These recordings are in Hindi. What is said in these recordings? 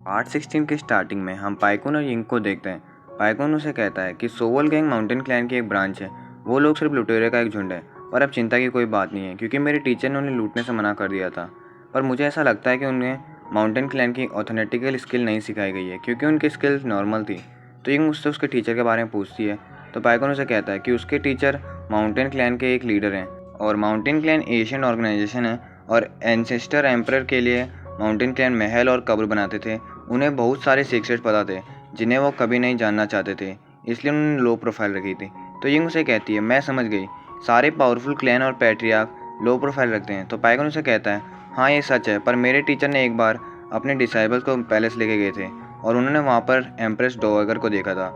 पार्ट 16 की स्टार्टिंग में हम पाइकुन और यिंग को देखते हैं। पाइकुन उसे कहता है कि सोवल गैंग माउंटेन क्लैन की एक ब्रांच है। वो लोग सिर्फ लुटेरे का एक झुंड है और अब चिंता की कोई बात नहीं है क्योंकि मेरे टीचर ने उन्हें लूटने से मना कर दिया था। पर मुझे ऐसा लगता है कि उन्हें माउंटेन क्लैन की ऑथेंटिकल स्किल नहीं सिखाई गई है क्योंकि उनकी स्किल्स नॉर्मल थी। तो यिंग उससे उसके टीचर के बारे में पूछती है तो पाइकुन उसे कहता है कि उसके टीचर माउंटेन क्लैन के एक लीडर हैं और माउंटेन क्लैन एशियन ऑर्गेनाइजेशन है और एंसेस्टर एम्परर के लिए माउंटेन क्लैन महल और कब्र बनाते थे। उन्हें बहुत सारे सीक्रेट्स पता थे जिन्हें वो कभी नहीं जानना चाहते थे, इसलिए उन्होंने लो प्रोफाइल रखी थी। तो यिंग उसे कहती है, मैं समझ गई, सारे पावरफुल क्लैन और पैट्रियार्क लो प्रोफाइल रखते हैं। तो पाइकन उसे कहता है, हाँ ये सच है, पर मेरे टीचर ने एक बार अपने डिसाइबल्स को पैलेस लेके गए थे और उन्होंने वहाँ पर एम्प्रेस डोवागर को देखा था।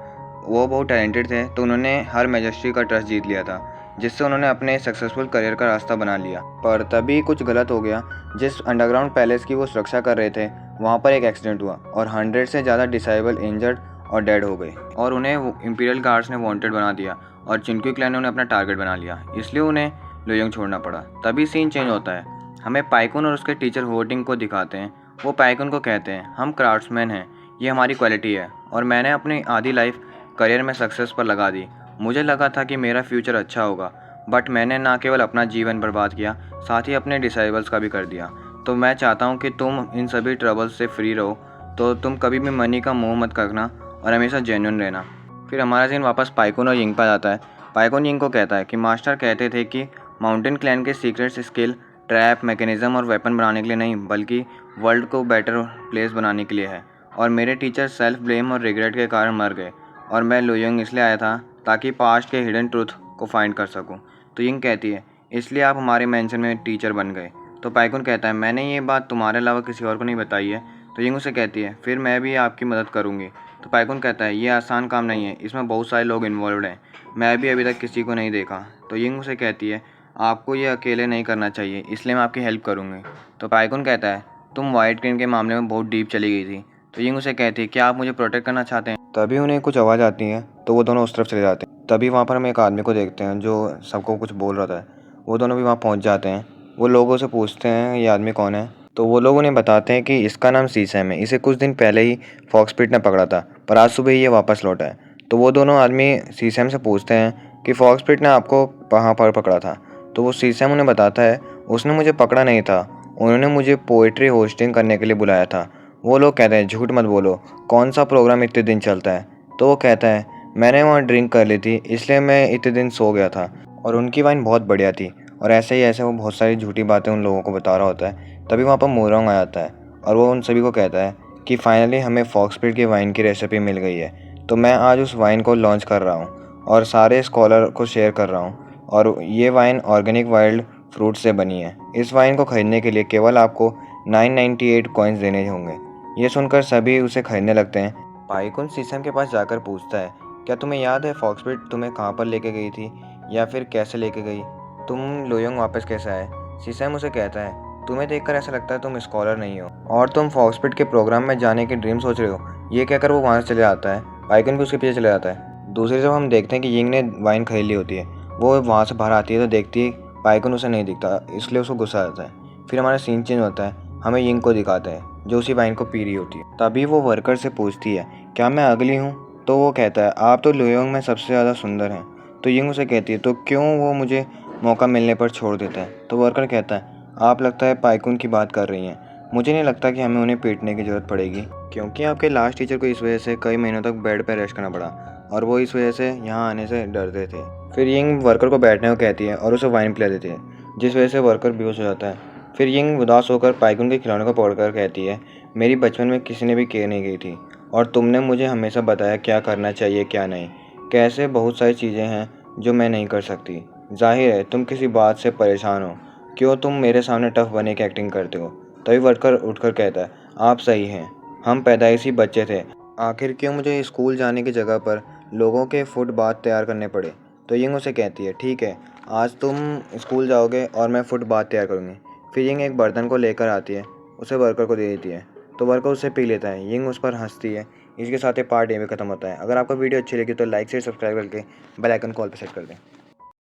वो बहुत टैलेंटेड थे, तो उन्होंने हर मैजेस्ट्री का ट्रस्ट जीत लिया था, जिससे उन्होंने अपने सक्सेसफुल करियर का रास्ता बना लिया। पर तभी कुछ गलत हो गया। जिस अंडरग्राउंड पैलेस की वो सुरक्षा कर रहे थे वहाँ पर एक एक्सीडेंट हुआ और 100 से ज़्यादा डिसाइबल इंजर्ड और डेड हो गए और उन्हें इंपीरियल गार्ड्स ने वांटेड बना दिया और चिंक्यू क्लैन ने उन्हें अपना टारगेट बना लिया, इसलिए उन्हें लुयोंग छोड़ना पड़ा। तभी सीन चेंज होता है। हमें पाइकुन और उसके टीचर होटिंग को दिखाते हैं। वो पाइकुन को कहते हैं, हम क्राफ्ट्समैन हैं, ये हमारी क्वालिटी है और मैंने अपनी आधी लाइफ करियर में सक्सेस पर लगा दी। मुझे लगा था कि मेरा फ्यूचर अच्छा होगा, बट मैंने ना केवल अपना जीवन बर्बाद किया, साथ ही अपने डिसाइबल्स का भी कर दिया। तो मैं चाहता हूँ कि तुम इन सभी ट्रबल्स से फ्री रहो। तो तुम कभी भी मनी का मोह मत करना और हमेशा जेन्युइन रहना। फिर हमारा सीन वापस पाइकुन और यिंग पर जाता है। पाइकुन यिंग को कहता है कि मास्टर कहते थे कि माउंटेन क्लैन के सीक्रेट्स स्किल ट्रैप मैकेनिज्म और वेपन बनाने के लिए नहीं, बल्कि वर्ल्ड को बेटर प्लेस बनाने के लिए है। और मेरे टीचर सेल्फ ब्लेम और रिग्रेट के कारण मर गए और मैं लुयोंग इसलिए आया था ताकि पास्ट के हिडन ट्रूथ को फाइंड कर सकूं। तो यिंग कहती है, इसलिए आप हमारे मेंशन में टीचर बन गए। तो पाइकुन कहता है, मैंने ये बात तुम्हारे अलावा किसी और को नहीं बताई है। तो यिंग उसे कहती है, फिर मैं भी आपकी मदद करूँगी। तो पाइकुन कहता है, ये आसान काम नहीं है, इसमें बहुत सारे लोग इन्वॉल्व हैं, मैं भी अभी तक किसी को नहीं देखा। तो यिंग उसे कहती है, आपको ये अकेले नहीं करना चाहिए, इसलिए मैं आपकी हेल्प करूँगी। तो पाइकुन कहता है, तुम वाइट क्वीन के मामले में बहुत डीप चली गई थी। तो यिंग उसे कहती है, क्या आप मुझे प्रोटेक्ट करना चाहते हैं? तभी उन्हें कुछ आवाज़ आती है तो वो दोनों उस तरफ चले जाते हैं। तभी वहाँ पर हम एक आदमी को देखते हैं जो सबको कुछ बोल रहा था। वो दोनों भी वहाँ पहुँच जाते हैं। वो लोगों से पूछते हैं ये आदमी कौन है। तो वो लोग उन्हें बताते हैं कि इसका नाम सीसैम है, इसे कुछ दिन पहले ही फॉक्सपिट ने पकड़ा था, पर आज सुबह ही ये वापस लौटा है। तो वो दोनों आदमी सीसैम से पूछते हैं कि फॉक्सपिट ने आपको कहाँ पर पकड़ा था। तो वो सीसैम उन्हें बताता है, उसने मुझे पकड़ा नहीं था, उन्होंने मुझे पोइट्री होस्टिंग करने के लिए बुलाया था। वो लोग कहते हैं, झूठ मत बोलो, कौन सा प्रोग्राम इतने दिन चलता है? तो वो कहता है, मैंने वहाँ ड्रिंक कर ली थी, इसलिए मैं इतने दिन सो गया था और उनकी वाइन बहुत बढ़िया थी। और ऐसे वो बहुत सारी झूठी बातें उन लोगों को बता रहा होता है। तभी वहाँ पर मोरोंग आ जाता है और वो उन सभी को कहता है कि फाइनली हमें फॉक्सपिट की वाइन की रेसिपी मिल गई है। तो मैं आज उस वाइन को लॉन्च कर रहा हूँ और सारे स्कॉलर को शेयर कर रहा हूँ और ये वाइन ऑर्गेनिक वाइल्ड फ्रूट से बनी है। इस वाइन को खरीदने के लिए केवल आपको 998 कॉइन्स देने होंगे। ये सुनकर सभी उसे खरीदने लगते हैं। पाइकुन सीसम के पास जाकर पूछता है, क्या तुम्हें याद है फॉक्सपिट तुम्हें कहाँ पर लेके गई थी या फिर कैसे लेके गई? तुम लुयोंग वापस कैसे आए? सीसम उसे कहता है, तुम्हें देखकर ऐसा लगता है तुम स्कॉलर नहीं हो और तुम फॉक्सपिट के प्रोग्राम में जाने की ड्रीम सोच रहे हो। ये कहकर वो वहाँ से चले जाता है। पाइकुन भी उसके पीछे चले जाता है। दूसरी तरफ हम देखते हैं कि यिंग ने वाइन खरीद ली होती है। वो वहाँ से बाहर आती है तो देखती है पाइकुन उसे नहीं दिखता, इसलिए उसको गुस्सा आता है। फिर हमारा सीन चेंज होता है, हमें यिंग को दिखाता है जो उसी वाइन को पी रही होती है। तभी वो वर्कर से पूछती है, क्या मैं अगली हूँ? तो वो कहता है, आप तो लुयोंग में सबसे ज़्यादा सुंदर हैं। तो यिंग उसे कहती है, तो क्यों वो मुझे मौका मिलने पर छोड़ देता है? तो वर्कर कहता है, आप लगता है पाइकुन की बात कर रही हैं, मुझे नहीं लगता कि हमें उन्हें पीटने की ज़रूरत पड़ेगी क्योंकि आपके लास्ट टीचर को इस वजह से कई महीनों तक बेड पर रेस्ट करना पड़ा और वो इस वजह से यहाँ आने से डरते थे। फिर यिंग वर्कर को बैठने को कहती है और उसे वाइन पिला देती है, जिस वजह से वर्कर बेहोश हो जाता है। फिर यिंग उदास होकर पाइकुन के खिलौने को पकड़कर कहती है, मेरी बचपन में किसी ने भी केयर नहीं की थी और तुमने मुझे हमेशा बताया क्या करना चाहिए क्या नहीं। कैसे बहुत सारी चीज़ें हैं जो मैं नहीं कर सकती। जाहिर है तुम किसी बात से परेशान हो, क्यों तुम मेरे सामने टफ बने की एक्टिंग करते हो? तभी वर्कर उठकर कहता है, आप सही हैं, हम पैदाइशी बच्चे थे, आखिर क्यों मुझे स्कूल जाने की जगह पर लोगों के फुट बाथ तैयार करने पड़े? तो यिंग उसे कहती है, ठीक है, आज तुम स्कूल जाओगे और मैं फुट बाथ तैयार करूँगी। फिर यिंग एक बर्तन को लेकर आती है, उसे वर्कर को दे देती है, तो वर्कर उसे पी लेता है। यिंग उस पर हंसती है। इसके साथ ही पार्ट ए में ख़त्म होता है। अगर आपको वीडियो अच्छी लगी तो लाइक से सब्सक्राइब करके बेल आइकन कॉल पर सेट कर दें।